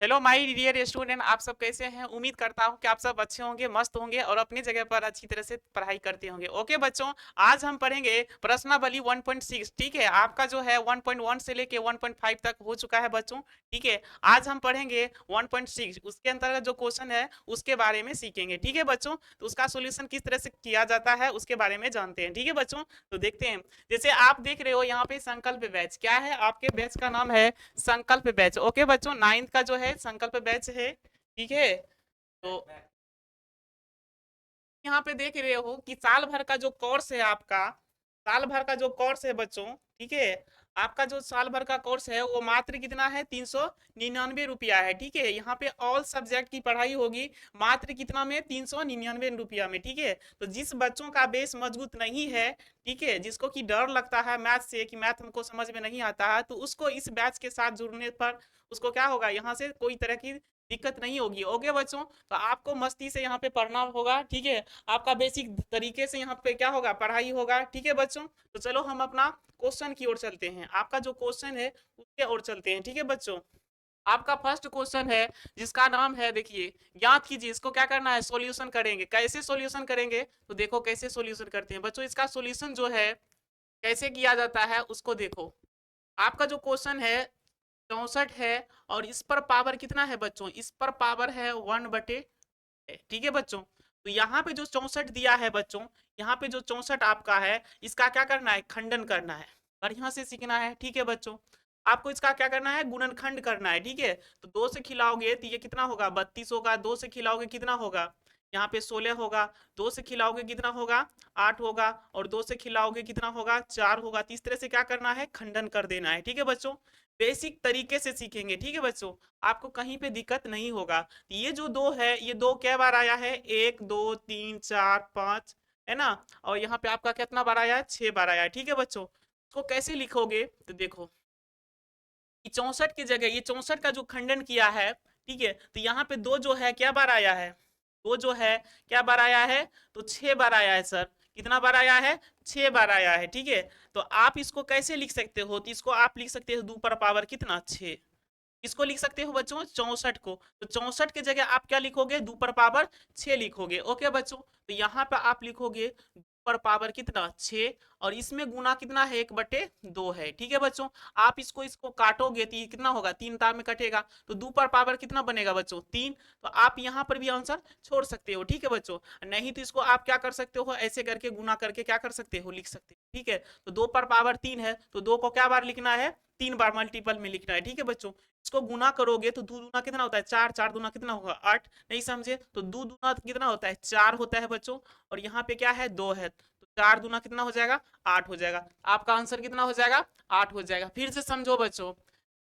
Hello my dear student, आप सब कैसे हैं? उम्मीद करता हूं कि आप सब अच्छे होंगे, मस्त होंगे और अपनी जगह पर अच्छी तरह से पढ़ाई करते होंगे। ओके बच्चों, आज हम पढ़ेंगे प्रश्नावली 1.6। ठीक है, आपका जो है 1.1 से लेके 1.5 तक हो चुका है बच्चों। ठीक है, आज हम पढ़ेंगे 1.6, उसके अंतर्गत जो क्वेश्चन है उसके बारे में सीखेंगे। ठीक है बच्चों, तो उसका सोल्यूशन किस तरह से किया जाता है उसके बारे में जानते हैं। ठीक है बच्चों, तो देखते हैं। जैसे आप देख रहे हो यहाँ पे संकल्प बैच, क्या है आपके बैच का नाम है संकल्प बैच। ओके बच्चों, 9th का जो है संकल्प बैच है। ठीक है, तो यहाँ पे देख रहे हो कि साल भर का जो कोर्स है आपका, साल भर का जो कोर्स है बच्चों, ठीक है, आपका जो साल भर का कोर्स है वो मात्र कितना है, 399 रुपया है। ठीक है, यहाँ पे ऑल सब्जेक्ट की पढ़ाई होगी मात्र कितना में, 399 रुपया में। ठीक है, तो जिस बच्चों का बेस मजबूत नहीं है, ठीक है, जिसको कि डर लगता है मैथ से कि मैथ हमको समझ में नहीं आता है, तो उसको इस बैच के साथ जुड़ने पर उसको क्या होगा, यहाँ से कोई तरह की दिक्कत नहीं होगी। ओके बच्चों, तो आपको मस्ती से यहाँ पे पढ़ना होगा। ठीक है, आपका बेसिक तरीके से यहाँ पे क्या होगा, पढ़ाई होगा। ठीक है बच्चों, तो चलो हम अपना क्वेश्चन की ओर चलते हैं, आपका जो क्वेश्चन है उसके ओर चलते हैं। ठीक है बच्चों, आपका फर्स्ट क्वेश्चन है जिसका नाम है, देखिए, याद कीजिए, इसको क्या करना है, सॉल्यूशन करेंगे। कैसे सॉल्यूशन करेंगे, तो देखो कैसे सॉल्यूशन करते हैं बच्चों। इसका सॉल्यूशन जो है कैसे किया जाता है उसको देखो। आपका जो क्वेश्चन है 64 है और इस पर पावर कितना है बच्चों, इस पर पावर है 1/। ठीक है बच्चों, तो यहाँ पे जो 64 दिया है बच्चों, यहाँ पे जो 64 आपका है, इसका क्या करना है, खंडन करना है। बढ़िया से सीखना है। ठीक है बच्चों, आपको इसका क्या करना है, गुणनखंड करना है। ठीक है, तो 2 से खिलाओगे तो ये कितना होगा, 32 होगा। 2 से खिलाओगे कितना होगा, यहाँ पे 16 होगा। 2 से खिलाओगे कितना होगा, 8 होगा। और 2 से खिलाओगे कितना होगा, 4 होगा। तो इस तरह से क्या करना है, खंडन कर देना है। ठीक है बच्चों, बेसिक तरीके से सीखेंगे। ठीक है बच्चों, आपको कहीं पे दिक्कत नहीं होगा। ये जो दो है, ये दो क्या बार आया है, 1 2 3 4 5, है ना। और यहाँ पे आपका कितना बार आया है, 6 बार आया है। ठीक है बच्चों, इसको कैसे लिखोगे, तो देखो 64 की जगह ये 64 का जो खंडन किया है, ठीक है, तो यहाँ पे दो जो है क्या बार आया है, दो जो है क्या बार आया है, तो 6 बार आया है सर। कितना बार आया है, 6 बार आया है। ठीक है, तो आप इसको कैसे लिख सकते हो, तो इसको आप लिख सकते हो 2 पर पावर कितना, 6। इसको लिख सकते हो बच्चों 64 को, तो 64 की जगह आप क्या लिखोगे, 2 पर पावर 6 लिखोगे। ओके बच्चों, तो यहाँ पे आप लिखोगे 2 पर पावर कितना, 6। और इसमें गुना कितना है, 1/2 है। ठीक है बच्चों, आप इसको इसको काटोगे तो ये कितना होगा, 3 तार में कटेगा, तो 2 पर पावर कितना बनेगा बच्चों, 3। तो आप यहाँ पर भी आंसर छोड़ सकते हो। ठीक है बच्चों, नहीं तो इसको आप क्या कर सकते हो, ऐसे करके गुना करके क्या कर सकते हो, लिख सकते हो। ठीक है, तो 2 पर पावर 3 है, तो 2 को क्या बार लिखना है, 3 बार मल्टीपल में लिखना है। ठीक है बच्चों, इसको गुना करोगे तो दो दूना कितना होता है, 4। 4 दूना कितना होगा, 8। नहीं समझे, तो दो दूना कितना होता है, 4 होता है बच्चों। और यहाँ पे क्या है, 2 है, तो 4 दूना कितना हो जाएगा, 8 हो जाएगा। आपका आंसर कितना हो जाएगा, 8 हो जाएगा। फिर से समझो बच्चों,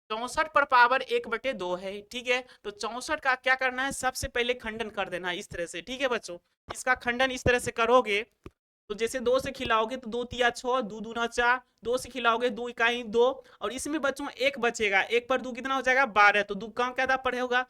64 पर पावर 1/2 है। ठीक है, तो 64 का क्या करना है, सबसे पहले खंडन कर देना है इस तरह से। ठीक है बच्चों, इसका खंडन इस तरह से करोगे, तो जैसे 2 से खिलाओगे तो 2 तिया 6, 2 दूना 4। 2 से खिलाओगे 2 इकाई 2। और इसमें बच्चों एक बचेगा, एक पर 2 कितना हो जाएगा, 12। तो 2 कम क्या दाम पड़े होगा,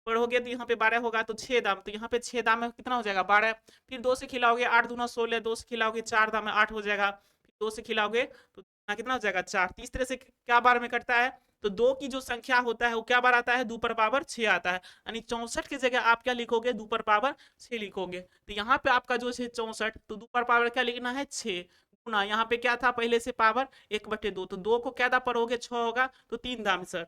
पढ़ोगे तो यहाँ पे 12 होगा, तो 6 दाम, तो यहाँ पे 6 दाम में कितना हो जाएगा, 12। फिर 2 से खिलाओगे 8 दूना 16। 2 से खिलाओगे 4 दाम में 8 हो जाएगा। फिर 2 से खिलाओगे तो कितना हो जाएगा, 4। तो इस तरह से क्या बार में कटता है, तो 2 की जो संख्या होता है वो क्या बार आता है, 2 पर पावर 6 आता है। यानी 64 की जगह आप क्या लिखोगे, 2 पर पावर 6 लिखोगे। तो यहाँ पे आपका जो है 64, तो 2 पर पावर क्या लिखना है, 6। गुना यहाँ पे क्या था पहले से, पावर 1/2, तो 2 को क्या दा पढ़ोगे, 6 होगा, तो 3 दाम सर,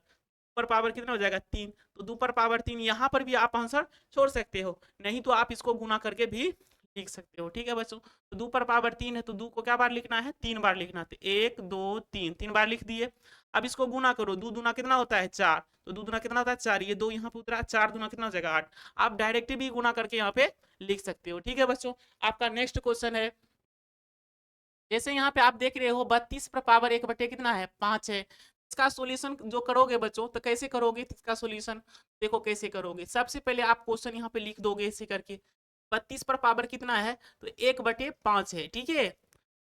पर पावर कितना हो जाएगा, 3। तो 2 पर पावर 3, यहाँ पर भी आप आंसर छोड़ सकते हो, नहीं तो आप इसको गुना करके भी लिख सकते हो। ठीक है बच्चों, तो 2 पर पावर 3 है, तो 2 को क्या बार लिखना है, 3 बार लिखना है। तो 1 2 3, 3 बार लिख दिए। अब इसको गुना करो, 2 दूना कितना होता है, 4। तो 2 दूना कितना होता है, 4। ये 2 यहाँ पे उतरा, 4 दूना कितना हो जाएगा, 8। आप डायरेक्ट भी गुना करके यहाँ पे लिख सकते हो। ठीक है बच्चों, आपका नेक्स्ट क्वेश्चन है, जैसे यहाँ पे आप देख रहे हो 32 पर पावर 1/, कितना है, 5 है। इसका सॉल्यूशन जो करोगे बच्चों, तो कैसे करोगे, तो इसका सॉल्यूशन देखो कैसे करोगे। सबसे पहले आप क्वेश्चन यहाँ पे लिख दोगे ऐसे करके, 32 पर पावर कितना है, तो 1/5 है। ठीक है,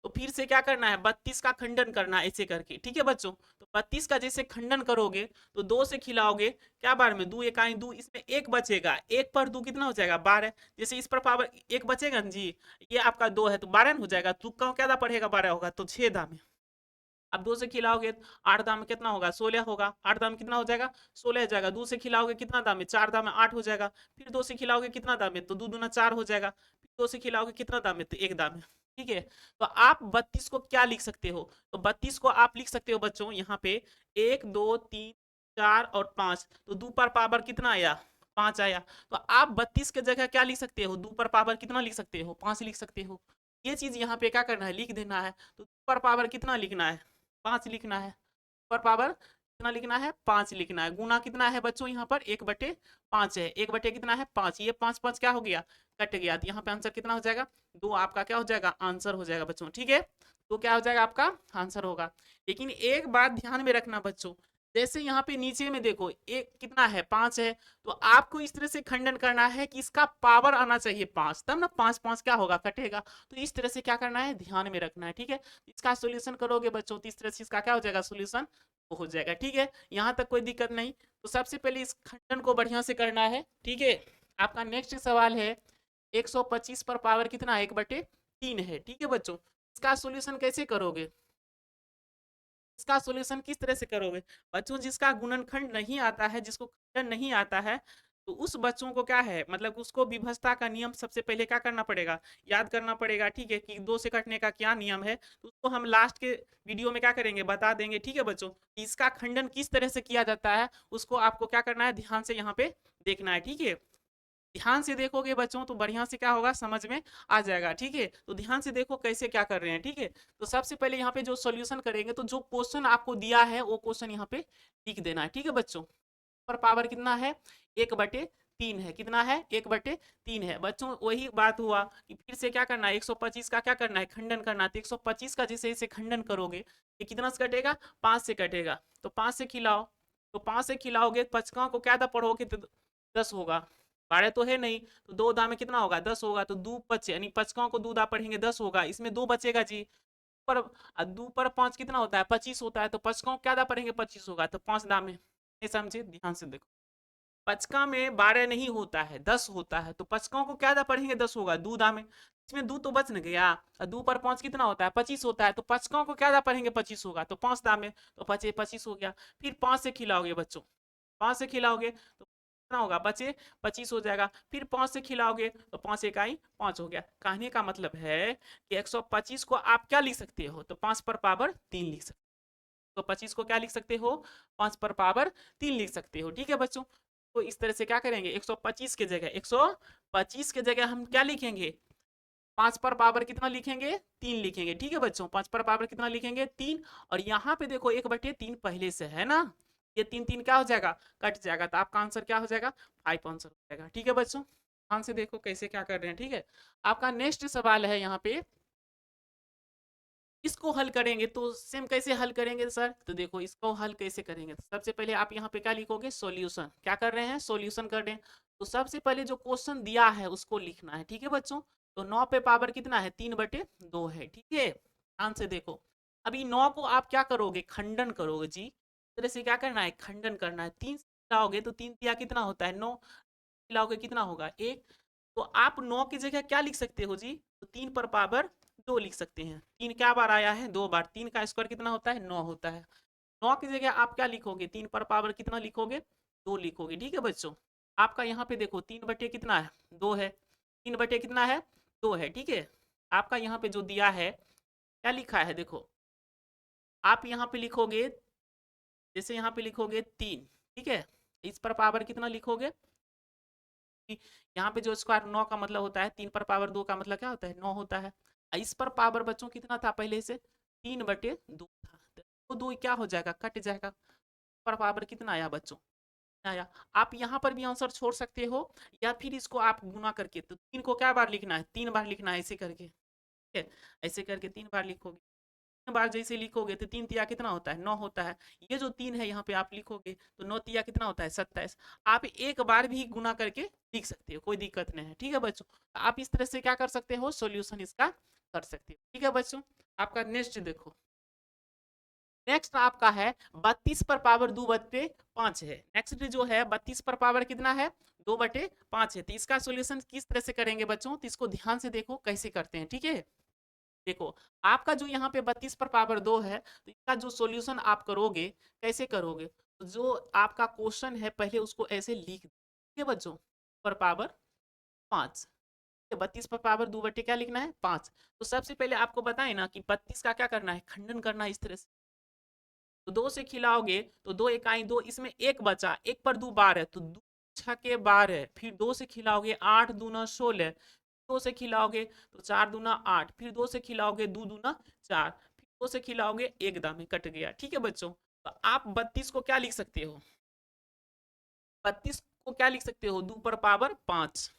तो फिर से क्या करना है, 32 का खंडन करना है ऐसे करके। ठीक है बच्चों, तो 32 का जैसे खंडन करोगे, तो 2 से खिलाओगे क्या बार में, 2 इकाई 2, इसमें एक बचेगा, 1 पर 2 कितना हो जाएगा, 12। जैसे इस पर पावर एक बचेगा ना जी, ये आपका 2 है तो 12 हो जाएगा। तुक्का क्या दा पड़ेगा, 12 होगा, तो 6 दाम है। अब 2 से खिलाओगे 8 दाम में कितना होगा 16 होगा, 8 दाम में कितना हो जाएगा 16 हो जाएगा। 2 से खिलाओगे कितना दाम में 4 दाम में 8 हो जाएगा। फिर 2 से खिलाओगे कितना दाम में तो 2 दूना 4 हो जाएगा। फिर 2 से खिलाओगे कितना दाम में तो 1 दाम में। ठीक है, तो आप 32 को क्या लिख सकते हो, तो 32 को आप लिख सकते हो बच्चों यहाँ पे 1 2 3 4 और 5, तो 2 पर पावर कितना आया 5 आया। तो आप 32 के जगह क्या लिख सकते हो 2 पर पावर कितना लिख सकते हो 5 लिख सकते हो। ये चीज यहाँ पे क्या करना है लिख देना है। तो 2 पर पावर कितना लिखना है 5 लिखना है। पर पावर कितना लिखना है 5 लिखना है। गुना कितना है बच्चों यहाँ पर 1/5 है। 1 बटे कितना है 5, ये 5 5 क्या हो गया कट गया। तो यहाँ पे आंसर कितना हो जाएगा 2, आपका क्या हो जाएगा आंसर हो जाएगा बच्चों। ठीक है, तो क्या हो जाएगा आपका आंसर होगा। लेकिन एक बात ध्यान में रखना बच्चों, जैसे यहाँ पे नीचे में देखो एक कितना है 5 है, तो आपको इस तरह से खंडन करना है कि इसका पावर आना चाहिए 5, तब ना 5 5 क्या होगा कटेगा। तो इस तरह से क्या करना है ध्यान में रखना है। ठीक है, इसका सोल्यूशन करोगे बच्चों तो इस तरह से इसका क्या हो जाएगा सोल्यूशन हो जाएगा। ठीक है, यहाँ तक कोई दिक्कत नहीं। तो सबसे पहले इस खंडन को बढ़िया से करना है। ठीक है, आपका नेक्स्ट सवाल है 125 पर पावर कितना है 1/3 है। ठीक है बच्चों, इसका सोल्यूशन कैसे करोगे, इसका सॉल्यूशन किस तरह से करोगे बच्चों। जिसका गुणनखंड नहीं आता है, जिसको खंडन नहीं आता है, तो उस बच्चों को क्या है मतलब उसको विभजता का नियम सबसे पहले क्या करना पड़ेगा याद करना पड़ेगा। ठीक है, कि 2 से कटने का क्या नियम है, तो उसको हम लास्ट के वीडियो में क्या करेंगे बता देंगे। ठीक है बच्चों, इसका खंडन किस तरह से किया जाता है उसको आपको क्या करना है ध्यान से यहाँ पे देखना है। ठीक है, ध्यान से देखोगे बच्चों तो बढ़िया से क्या होगा समझ में आ जाएगा। ठीक है, तो ध्यान से देखो कैसे क्या कर रहे हैं। ठीक है, तो सबसे पहले यहाँ पे जो सॉल्यूशन करेंगे तो जो क्वेश्चन आपको दिया है वो क्वेश्चन यहाँ पे लिख देना है। ठीक है बच्चों, पर पावर कितना है 1/3 है, कितना है 1/3 है बच्चों। वही बात हुआ कि फिर से क्या करना है 125 का क्या करना है खंडन करना है। तो 125 का जैसे इसे खंडन करोगे ये कितना से कटेगा 5 से कटेगा, तो 5 से खिलाओ, तो 5 से खिलाओगे पचका को क्या था पढ़ोगे तो 10 होगा, 12 तो है नहीं, तो 2 दा में कितना होगा 10 होगा। तो 2 बचे यानी पचका को 2 दा पढ़ेंगे 10 होगा, इसमें 2 बचेगा जी। पर 2 पर 5 कितना होता है 25 होता है, तो पचका को क्या दा पढ़ेंगे 25 होगा, तो 5 दा में नहीं समझे ध्यान से देखो। पचका में 12 नहीं होता है 10 होता है, तो पचका को क्या दा पढ़ेंगे 10 होगा दूधा में, इसमें 2 तो बच न गया। 2 पर 5 कितना होता है 25 होता है, तो पचका को क्या दा पढ़ेंगे 25 होगा, तो 5 दा में तो 25 हो गया। फिर 5 से खिलाओगे बच्चों, 5 से खिलाओगे तो कितना होगा बचे 25 हो जाएगा। फिर 5 से खिलाओगे तो 5 इकाई 5 हो गया। कहने का मतलब है कि 125 को आप क्या लिख सकते हो तो 5 पर पावर 3 लिख सकते हो। तो 25 को क्या लिख सकते हो 5 पर पावर 3 लिख सकते हो। ठीक है बच्चों, तो इस तरह से क्या करेंगे 125 के जगह 125 के जगह हम क्या लिखेंगे 5 पर पावर कितना लिखेंगे 3 लिखेंगे। ठीक है बच्चों, 5 पर पावर कितना लिखेंगे 3, और यहाँ पे देखो 1/3 पहले से है ना, ये 3 3 क्या हो जाएगा कट जाएगा, तो आपका आंसर क्या हो जाएगा 5 आंसर हो जाएगा। ठीक है बच्चों, ध्यान से देखो कैसे क्या कर रहे हैं। ठीक है, आपका नेक्स्ट सवाल है यहाँ पे इसको हल करेंगे तो सेम कैसे हल करेंगे सर, तो देखो इसको हल कैसे करेंगे तो सबसे पहले आप यहाँ पे क्या लिखोगे सॉल्यूशन, क्या कर रहे हैं सॉल्यूशन कर रहे हैं। तो सबसे पहले जो क्वेश्चन दिया है उसको लिखना है। ठीक है बच्चों, तो 9 पे पावर कितना है 3/2 है। ठीक है, ध्यान से देखो अभी 9 को आप क्या करोगे खंडन करोगे जी, इस तरह से क्या करना है खंडन करना है। 3 लाओगे तो 3 तिया कितना होता है 9, लाओगे कितना होगा 1, तो आप 9 की जगह क्या लिख सकते हो जी, तो 3 पर पावर 2 लिख सकते हैं। 3 क्या बार आया है 2 बार, 3 का स्क्वायर कितना होता है 9 होता है। 9 की जगह आप क्या लिखोगे 3 पर पावर कितना लिखोगे 2 लिखोगे। ठीक है बच्चों, आपका यहाँ पे देखो 3 बटे कितना है 2 है, 3 बटे कितना है 2 है। ठीक है, आपका यहाँ पे जो दिया है क्या लिखा है देखो, आप यहाँ पे लिखोगे जैसे यहाँ पे लिखोगे 3, ठीक है, इस पर पावर कितना लिखोगे, यहाँ पे जो स्क्वायर 9 का मतलब होता है 3 पर पावर 2 का मतलब क्या होता है 9 होता है। इस पर पावर बच्चों कितना था पहले से 3/2 था, तो 2 क्या हो जाएगा कट जाएगा। पर पावर कितना आया बच्चों आया। आप यहाँ पर भी आंसर छोड़ सकते हो या फिर इसको आप गुना करके, तो 3 को क्या बार लिखना है 3 बार लिखना है ऐसे करके। ठीक है, ऐसे करके 3 बार लिखोगे, बार जैसे लिखोगे तो 3 तिया कितना होता है 9 होता है। ये जो 3 है यहाँ पे आप लिखोगे तो 9 तिया कितना होता है 27। आप एक बार भी गुना करके लिख सकते हो, कोई दिक्कत नहीं है। ठीक है बच्चों, आप इस तरह से क्या कर सकते हो सॉल्यूशन इसका कर सकते हो। ठीक है बच्चों, आपका नेक्स्ट देखो, नेक्स्ट आपका है 32 पर पावर 2/5 है। नेक्स्ट जो है 32 पर पावर कितना है 2/5 है। तो इसका सॉल्यूशन किस तरह से करेंगे बच्चों, तो इसको ध्यान से देखो कैसे करते हैं। ठीक है, देखो आपका जो यहाँ पे 32 पर पावर 2 है, तो इसका जो सॉल्यूशन आप करोगे, कैसे करोगे, तो जो आपका क्वेश्चन है पहले उसको ऐसे लिख दो, ठीक है बच्चों, पर पावर 5, 32 पर पावर 2 बटे क्या लिखना है 5। तो सबसे पहले आपको बताए ना कि 32 का क्या करना है, खंडन करना है इस तरह से। तो 2 से खिलाओगे तो 2 इकाई 2, इसमें एक बचा, एक पर 2 बार है तो 2 छके 12, फिर 2 से खिलाओगे 8 दूना 16, 2 से खिलाओगे तो 4 दूना 8, फिर 2 से खिलाओगे 2 दूना 4, फिर 2 से खिलाओगे एक दाम में कट गया, ठीक है बच्चों। तो आप 32 को क्या लिख सकते हो, 32 को क्या लिख सकते हो, 2 पर पावर 5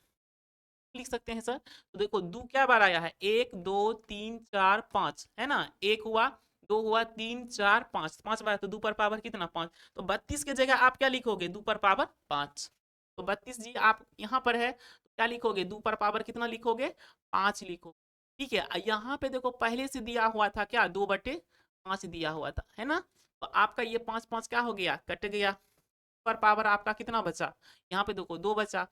लिख सकते हैं सर। तो देखो दो क्या बार आया है, 1 2 3 4 5 है ना, एक हुआ, दो हुआ, 3 4 5, 5 बार, तो दो पर पावर कितना 5। तो 32 की जगह आप क्या लिखोगे, दो पर पावर 5। तो 32 जी आप यहाँ पर है तो क्या लिखोगे, दो पर पावर कितना लिखोगे 5 लिखो, ठीक है। यहाँ पे देखो पहले से दिया हुआ था क्या, 2/5 दिया हुआ था, है ना। तो आपका ये 5 5 क्या हो गया, कट गया, पर पावर आपका कितना बचा, यहाँ पे देखो 2 बचा,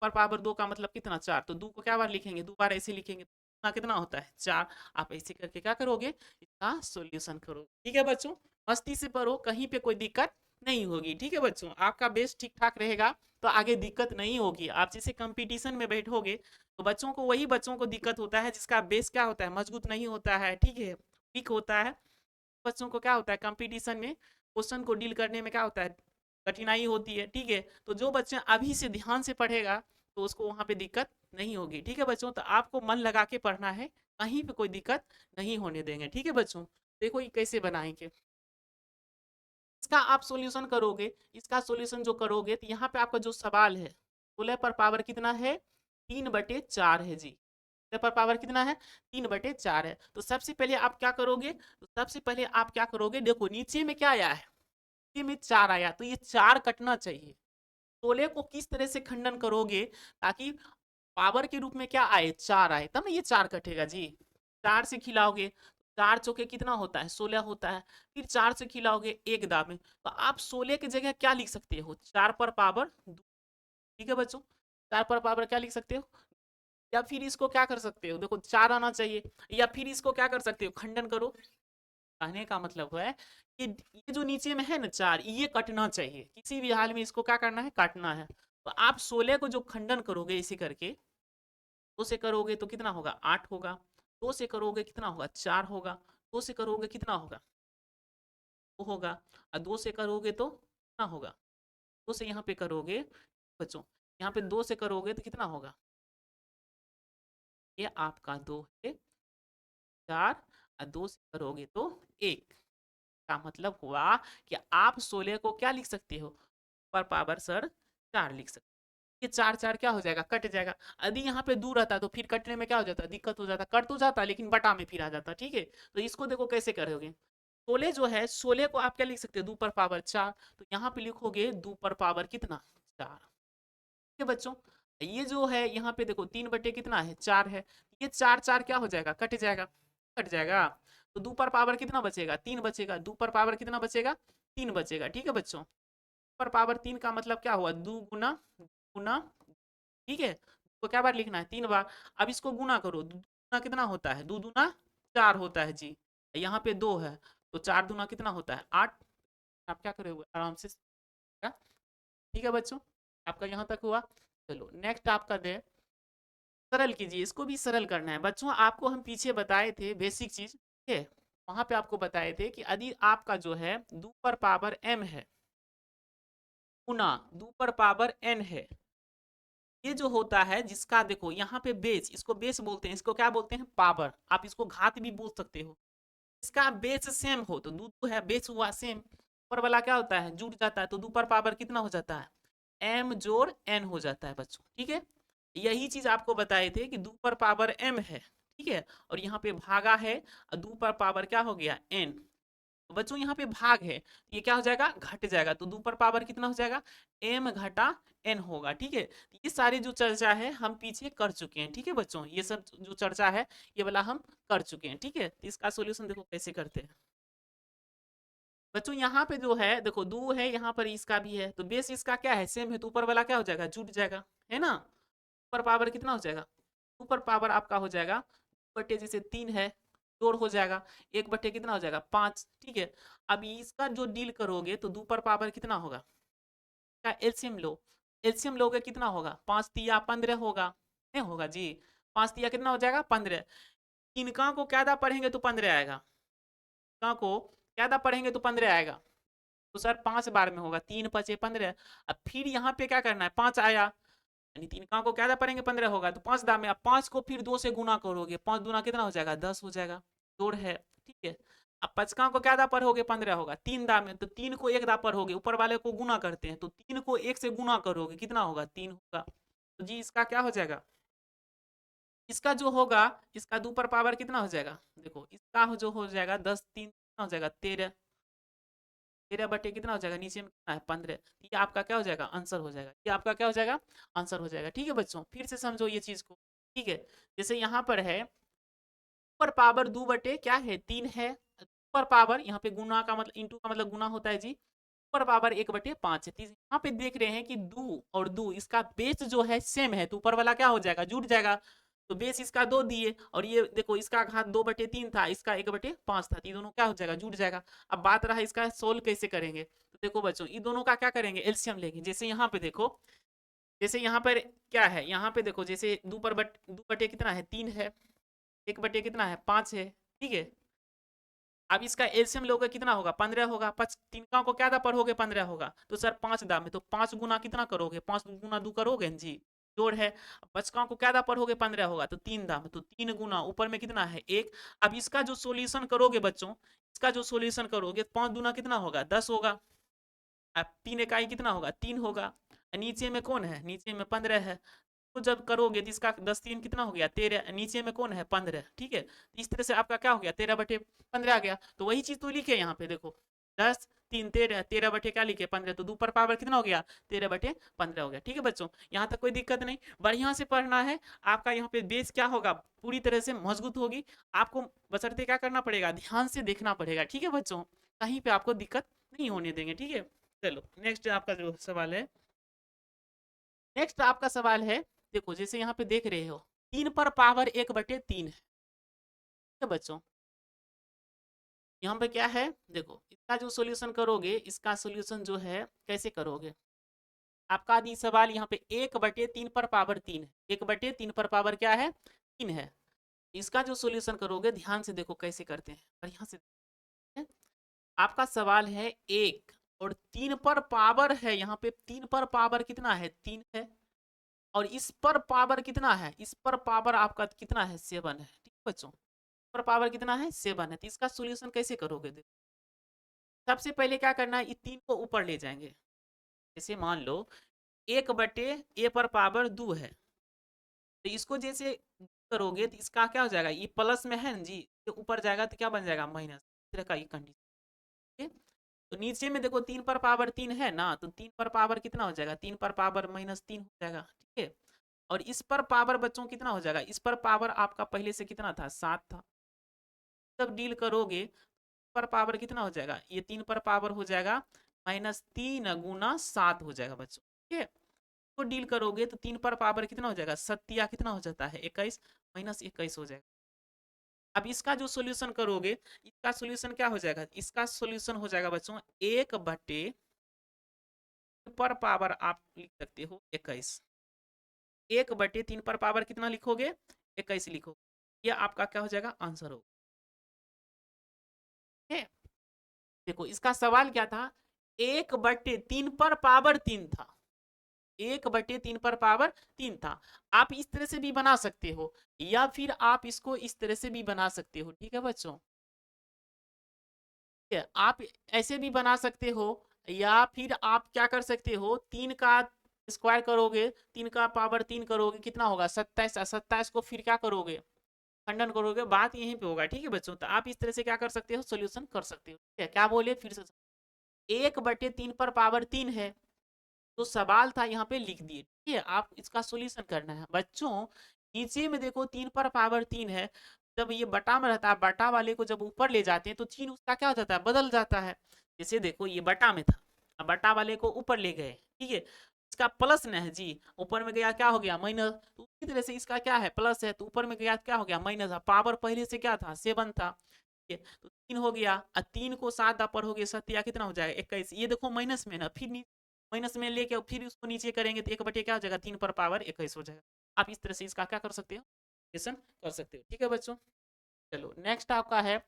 पर पावर 2 का मतलब कितना 4, तो 2 को क्या बार लिखेंगे, 2 बार ऐसे लिखेंगे, कितना कितना होता है 4। आप ऐसे करके क्या करोगे, इसका सॉल्यूशन करोगे, ठीक है बच्चों। मस्ती से पढ़ो, कहीं पे कोई दिक्कत नहीं होगी, ठीक है बच्चों। आपका बेस ठीक ठाक रहेगा तो आगे दिक्कत नहीं होगी। आप जैसे कंपटीशन में बैठोगे तो बच्चों को, वही बच्चों को दिक्कत होता है जिसका बेस क्या होता है, मजबूत नहीं होता है, ठीक है, वीक होता है। बच्चों को क्या होता है, कंपटीशन में क्वेश्चन को डील करने में क्या होता है, कठिनाई होती है, ठीक है। तो जो बच्चे अभी से ध्यान से पढ़ेगा तो उसको वहाँ पे दिक्कत नहीं होगी, ठीक है बच्चों। तो आपको मन लगा के पढ़ना है, कहीं पे कोई दिक्कत नहीं होने देंगे, ठीक है बच्चों। देखो ये कैसे बनाएंगे, इसका आप सॉल्यूशन करोगे, इसका सॉल्यूशन जो करोगे तो यहाँ पे आपका जो सवाल है, 16 पर पावर कितना है, 3/4 है जी, 16 पर पावर कितना है, 3/4 है। तो सबसे पहले आप क्या करोगे, तो सबसे पहले आप क्या करोगे, देखो नीचे में क्या आया है, नीचे में 4 आया, तो ये 4 कटना चाहिए। 16 को किस तरह से खंडन करोगे ताकि पावर के रूप में क्या आए, 4 आए, तब ना ये 4 कटेगा जी। 4 से खिलाओगे, 4 चौके कितना होता है 16 होता है, फिर 4 से खिलाओगे एक दाब में, तो आप 16 की जगह क्या लिख सकते हो, 4 पर पावर 2, ठीक है बच्चों। 4 पर पावर क्या लिख सकते हो, या फिर इसको क्या कर सकते हो, देखो 4 आना चाहिए, या फिर इसको क्या कर सकते हो, खंडन करो। कहने का मतलब है कि ये जो नीचे में है ना 4, ये कटना चाहिए, किसी भी हाल में इसको क्या करना है, काटना है। तो आप 16 को जो खंडन करोगे इसी करके, 2 से करोगे तो कितना होगा 8 होगा, 2 से करोगे कितना होगा 4 होगा, 2 से करोगे कितना होगा 2 होगा, और 2 से करोगे तो कितना होगा, 2 से यहाँ पे करोगे बच्चों, यहाँ पे 2 से करोगे तो कितना होगा, ये आपका 2 है 4, और 2 से करोगे तो 1, का मतलब हुआ कि आप 16 को क्या लिख सकते हो, पर पावर सर 4 लिख सकते हो। ये 4 4 क्या हो जाएगा, कट जाएगा। यदि यहाँ पे दूर रहता तो फिर कटने में क्या हो जाता, दिक्कत हो जाता, कट तो जाता लेकिन बटा में फिर आ जाता, ठीक है। तो इसको देखो कैसे करोगे, 16 जो है 16 को आप क्या लिख सकते हो, 2 पर पावर 4, तो यहाँ पे लिखोगे 2 पर पावर कितना 4, ठीक है बच्चों। ये जो है यहाँ पे देखो 3 बटे कितना है 4 है, ये 4 4 क्या हो जाएगा, कट जाएगा, कट जाएगा। तो 2 पर पावर कितना बचेगा 3 बचेगा, 2 पर पावर कितना बचेगा 3 बचेगा, ठीक है बच्चों। पर पावर 3 का मतलब क्या हुआ, 2 गुना गुना, ठीक है, तो क्या बार लिखना है 3 बार। अब इसको गुना करो, 2 गुना कितना होता है, 2 दूना 4 होता है जी, यहाँ पे 2 है तो 4 दूना कितना होता है 8। आप क्या करोगे आराम से, ठीक है बच्चों, आपका यहाँ तक हुआ। चलो नेक्स्ट आपका दे, सरल कीजिए, इसको भी सरल करना है बच्चों। आपको हम पीछे बताए थे बेसिक चीज, ठीक है, वहां पे आपको बताए थे कि यदि आपका जो है 2 पर पावर m है गुना 2 पर पावर n है, ये जो होता है जिसका देखो यहाँ पे बेस, इसको बेस बोलते हैं, इसको क्या बोलते हैं पावर, आप इसको घात भी बोल सकते हो। इसका बेस सेम हो तो दो है बेस हुआ सेम, ऊपर वाला क्या होता है जुड़ जाता है, तो 2 पर पावर कितना हो जाता है m जोड़ n हो जाता है बच्चों, ठीक है। यही चीज आपको बताए थे कि 2 पर पावर m है, ठीक है, और यहाँ पे भागा है, 2 पर पावर क्या हो गया n, तो बच्चों यहाँ पे भाग है, ये क्या हो जाएगा घट जाएगा, तो 2 पर पावर कितना हो जाएगा m घटा n होगा, ठीक है। ये सारी जो चर्चा है हम पीछे कर चुके हैं, ठीक है बच्चों, ये सब जो चर्चा है ये वाला हम कर चुके हैं, ठीक है। तो इसका सोल्यूशन देखो कैसे करते हैं बच्चों। यहाँ पे जो है देखो 2 है, यहाँ पर इसका भी है, तो बेस इसका क्या है सेम है, तो ऊपर वाला क्या हो जाएगा जुट जाएगा, है ना। ऊपर पावर कितना हो जाएगा, ऊपर पावर आपका हो जाएगा बटे जैसे 3 है जोड़ हो जाएगा, 1 बटे कितना हो जाएगा 5, ठीक है। अब इसका जो डील करोगे तो 2 पर पावर कितना होगा, का एलसीएम लो, एलसीएम लोगे कितना होगा, 5 तिया 15 होगा, नहीं होगा जी, 5 तिया कितना हो जाएगा 15, इनका को क्या पढ़ेंगे तो 15 आएगा, इनका को क्या पढ़ेंगे तो 15 आएगा, तो सर 5 बार में होगा, 3 × 5 = 15। अब फिर यहाँ पे क्या करना है, 5 आया, यानी 3 का को क्या पढ़ेंगे 15 होगा, तो 5 दाम में, अब 5 को फिर 2 से गुना करोगे, 5 दूना कितना हो जाएगा 10 हो जाएगा, जोड़ है, ठीक है। अब 5 को क्या दापर होगे 15 होगा, 3 दाम में, तो 3 को 1 दापर होगे, ऊपर वाले को गुना करते हैं, तो 3 को 1 से गुना करोगे कितना होगा 3 होगा, तो जी इसका क्या हो जाएगा, इसका जो होगा, इसका 2 पर पावर कितना हो जाएगा, देखो इसका जो हो जाएगा 10 3 कितना हो जाएगा 13, 13 बटे कितना हो जाएगा, नीचे में कितना है 15, ये आपका क्या हो जाएगा आंसर हो जाएगा, ये आपका क्या हो जाएगा आंसर हो जाएगा, ठीक है बच्चों। फिर से समझो ये चीज को, ठीक है। जैसे यहाँ पर है पर पावर 2 बटे क्या है 3 है, पर पावर यहाँ पे गुना का मतलब इंटू का मतलब गुना होता है जी, पर पावर 1/5 है, यहाँ पे देख रहे हैं कि 2 और 2 इसका बेस जो है सेम है, तो ऊपर वाला क्या हो जाएगा जुड़ जाएगा, तो बेस इसका 2 दिए, और ये देखो इसका घात 2/3 था, इसका 1/5 था, तो ये दोनों क्या हो जाएगा जुड़ जाएगा। अब बात रहा इसका सोल्व कैसे करेंगे, तो देखो बच्चों ये दोनों का क्या करेंगे एलसीएम लेंगे, जैसे यहाँ पे देखो, जैसे यहाँ पर क्या है, यहाँ पे देखो जैसे 2 बटे कितना है 3 है, 1 बटे कितना है 5 है, ठीक है। अब इसका एलसीएम लोगे कितना होगा 15 होगा, 5 3 का को क्या दा पढ़ोगे 15 होगा, तो सर 5 दाम में, तो 5 गुना कितना करोगे 5 गुना 2 करोगे न जी, जोड़ है। 5 का को क्या दा पढ़ोगे 15 होगा, तो 3 दाम में, तो 3 गुना ऊपर में कितना है 1। अब इसका जो सोल्यूशन करोगे बच्चों, इसका जो सोल्यूशन करोगे 5 दूना कितना होगा 10 होगा, अब 3 इकाई कितना होगा 3 होगा, नीचे में कौन है नीचे में 15 है, तो जब करोगे तो इसका 10 3 कितना हो गया 13, नीचे में कौन है 15, ठीक है। तो इस तरह से आपका क्या हो गया 13/15 आ गया, तो वही चीज तो लिखे यहाँ पे देखो 10 3 13, 13 बटे क्या लिखे 15, तो 2 पर पावर कितना हो गया 13/15 हो गया, ठीक है बच्चों। यहाँ तक कोई दिक्कत नहीं, बढ़िया से पढ़ना है, आपका यहाँ पे बेस क्या होगा पूरी तरह से मजबूत होगी, आपको बशर्ते क्या करना पड़ेगा ध्यान से देखना पड़ेगा, ठीक है बच्चों, कहीं पे आपको दिक्कत नहीं होने देंगे, ठीक है। चलो नेक्स्ट आपका जो सवाल है, नेक्स्ट आपका सवाल है, देखो जैसे यहाँ पे देख रहे हो 3 पर पावर 1/3 है, ठीक है बच्चों। यहाँ पे क्या है देखो, इसका जो सॉल्यूशन करोगे, इसका सॉल्यूशन जो है कैसे करोगे, आपका दी सवाल यहाँ पे 1/3 पर पावर 3 है, 1/3 पर पावर क्या है 3 है, इसका जो सॉल्यूशन करोगे ध्यान से देखो कैसे करते हैं, बढ़िया से देखो। आपका सवाल है 1 और 3 पर पावर है, यहाँ पे 3 पर पावर कितना है 3 है, और इस पर पावर कितना है, इस पर पावर आपका कितना है 7 है, ठीक है बच्चों, पर पावर कितना है 7 है, तो इसका सोल्यूशन कैसे करोगे देखो, सबसे पहले क्या करना है, ये 3 को ऊपर ले जाएंगे, जैसे मान लो 1/a पर पावर 2 है, तो इसको जैसे करोगे तो इसका क्या हो जाएगा, ये प्लस में है ना जी, तो ऊपर जाएगा तो क्या बन जाएगा माइनस, इस तरह का ये कंडीशन, ठीक है। तो नीचे में देखो 3 पर पावर 3 है ना, तो 3 पर पावर कितना हो जाएगा 3 पर पावर -3 हो जाएगा, ठीक है। और इस पर पावर बच्चों कितना हो जाएगा, इस पर पावर आपका पहले से कितना था 7 था, जब डील करोगे पर पावर कितना हो जाएगा, ये 3 पर पावर हो जाएगा -3 गुना 7 हो जाएगा बच्चों, ठीक है। तो डील करोगे तो 3 पर पावर कितना हो जाएगा, सत्या कितना हो जाता है 21, -21 हो जाएगा। अब इसका जो सोल्यूशन करोगे, इसका सोल्यूशन क्या हो जाएगा, इसका सोल्यूशन हो जाएगा बच्चों 1/, पर पावर आप लिख सकते हो 21, 1/3 पर पावर कितना लिखोगे 21 लिखोगे, ये आपका क्या हो जाएगा आंसर होगा, ठीक है। देखो इसका सवाल क्या था, 1/3 पर पावर 3 था, 1/3 पर पावर 3 था, आप इस तरह से भी बना सकते हो, या फिर आप इसको इस तरह से भी बना सकते हो, ठीक है बच्चों, ठीक है। आप ऐसे भी बना सकते हो, या फिर आप क्या कर सकते हो 3 का स्क्वायर करोगे, 3 का पावर 3 करोगे कितना होगा 27, 27 को फिर क्या करोगे खंडन करोगे, बात यहीं पे होगा, ठीक है बच्चों। तो आप इस तरह से क्या कर सकते हो सोल्यूशन कर सकते हो, ठीक है। क्या बोले फिर से, 1/3 पर पावर 3 है, तो सवाल था यहाँ पे लिख दिए, ठीक है। आप इसका सोल्यूशन करना है बच्चों, नीचे में देखो 3 पर पावर 3 है, जब ये बटा में रहता है, बटा वाले को जब ऊपर ले जाते हैं तो चिन्ह उसका क्या हो जाता है बदल जाता है, जैसे देखो ये बटा में था, अब बटा वाले को ऊपर ले गए, ठीक है, इसका प्लस न है जी, ऊपर में गया क्या हो गया माइनस, तो उसी तरह से इसका क्या है प्लस है तो ऊपर में गया क्या हो गया माइनस, पावर पहले से क्या था 7 था, ठीक है तो 3 हो गया, और 3 को 7 पर हो गया सत्या कितना हो जाएगा 21, ये देखो माइनस में ना, फिर माइनस में लेके फिर उसको नीचे करेंगे तो 1 बटे क्या हो जाएगा 3 पर पावर 21 हो जाएगा। आप इस तरह से इसका क्या कर सकते हो क्वेश्चन कर सकते हो, ठीक है बच्चों। चलो नेक्स्ट आपका है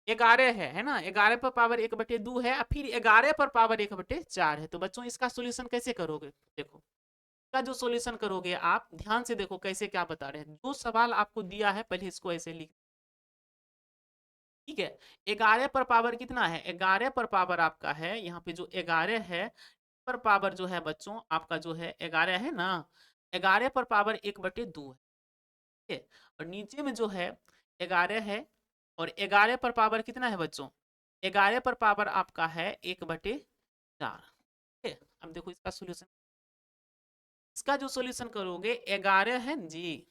11 है ना, 11 पर पावर 1/2 है, और फिर 11 पर पावर 1/4 है, तो बच्चों इसका सोल्यूशन कैसे करोगे, देखो इसका जो सोल्यूशन करोगे आप ध्यान से देखो कैसे क्या बता रहे हैं, जो सवाल आपको दिया है पहले इसको ऐसे लिख, ठीक है 11 पर पावर कितना है, 11 पर पावर आपका है यहाँ पे जो 11 है पर पावर जो है बच्चों आपका जो है 11 है ना, 11 पर पावर 1/2 है, ठीक है और नीचे में जो है 11 है, और 11 पर पावर कितना है बच्चों, 11 पर पावर आपका है 1/4, ठीक है। अब देखो इसका सोल्यूशन, इसका जो सोल्यूशन करोगे 11 है जी,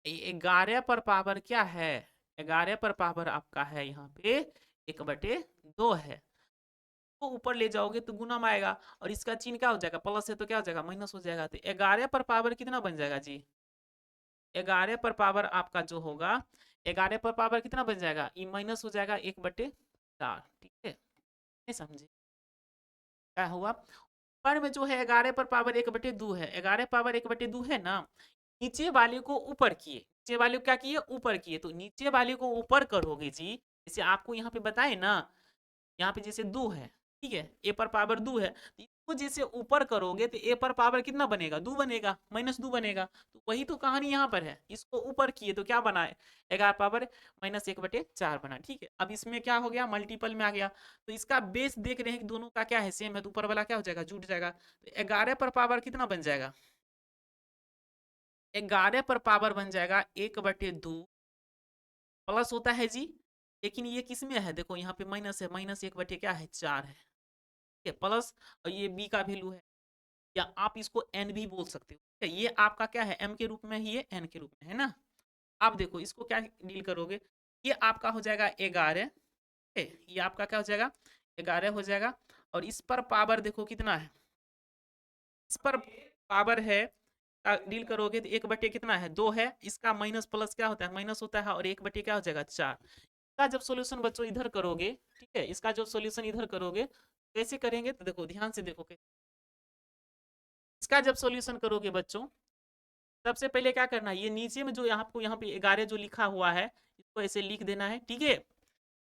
11 पर पावर क्या है, 11 पर पावर आपका है यहाँ पे 1/2 है, तो ऊपर ले जाओगे तो गुना में आएगा, और इसका चिन्ह क्या हो जाएगा प्लस है तो क्या हो जाएगा माइनस हो जाएगा, तो 11 पर पावर कितना बन जाएगा जी, 11 पर पावर आपका जो होगा 11 पर पावर कितना बन जाएगा, ये माइनस हो जाएगा 1/4, ठीक है नहीं समझे क्या हुआ, ऊपर में जो है 11 पर पावर 1/2 है, 11 पावर 1/2 है ना, नीचे वाले को ऊपर किए, नीचे वाले को क्या किए ऊपर किए, तो नीचे वाले को ऊपर करोगे जी, जैसे आपको यहाँ पे बताए ना, यहाँ पे जैसे 2 है, ठीक है ए पर पावर 2 है, तो इसको जैसे ऊपर करोगे तो ए पर पावर कितना बनेगा 2 बनेगा, -2 बनेगा, तो वही तो कहानी यहाँ पर है, इसको ऊपर किए तो क्या बना है 11 पावर -1/4 बना, ठीक है। अब इसमें क्या हो गया मल्टीपल में आ गया, तो इसका बेस देख रहे हैं कि दोनों का क्या है सेम है, तो ऊपर वाला क्या हो जाएगा जुट जाएगा, तो 11 पर पावर कितना बन जाएगा, 11 पर पावर बन जाएगा 1/2 प्लस होता है जी, लेकिन ये किस में है देखो यहाँ पे माइनस है, माइनस 1 क्या है 4 है, ठीक है प्लस, और ये बी का वैल्यू है, या आप इसको एन भी बोल सकते हो, ठीक है ये आपका क्या है एम के रूप में ही है एन के रूप में है ना। आप देखो इसको क्या डील करोगे, ये आपका हो जाएगा 11, ये आपका क्या हो जाएगा 11 हो जाएगा, और इस पर पावर देखो कितना है, इस पर पावर है डील करोगे तो 1 बटे कितना है 2 है, इसका माइनस प्लस क्या होता है माइनस होता है, और 1 बटे क्या हो जाएगा 4, इसका जब सोल्यूशन बच्चों इधर करोगे, ठीक है इसका जो सोल्यूशन इधर करोगे कैसे करेंगे तो देखो ध्यान से देखो, इसका जब सॉल्यूशन करोगे बच्चों सबसे पहले क्या करना है, ये नीचे में जो आपको यहाँ पे 11 जो लिखा हुआ है इसको ऐसे लिख देना है, ठीक है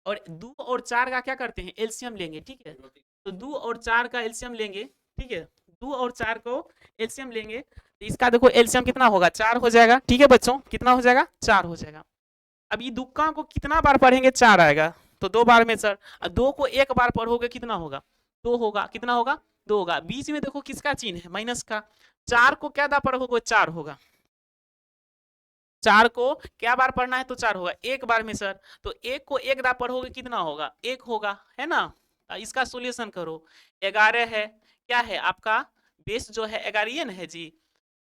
और 2 और 4 का क्या करते हैं एलसीएम लेंगे, ठीक है तो 2 और 4 का एलसीएम लेंगे, ठीक है 2 और 4 को एलसीएम लेंगे, तो इसका देखो एलसीएम कितना होगा 4 हो जाएगा, ठीक है बच्चों कितना हो जाएगा 4 हो जाएगा। अब ये दुक्का को कितना बार पढ़ेंगे 4 आएगा, तो 2 बार में सर, 2 को 1 बार पढ़ोगे कितना होगा 2 होगा, कितना होगा 2 होगा, बीच में देखो किसका चिन्ह है माइनस का, 4 को क्या पढ़ोगे 4 होगा, 4 को क्या बार पढ़ना है तो 4 होगा, एक बार में सर, तो 1 को 1 बार पढ़ोगे कितना होगा 1 होगा है ना। इसका सोल्यूशन करो 11 है, क्या है आपका बेस जो है 11 है जी,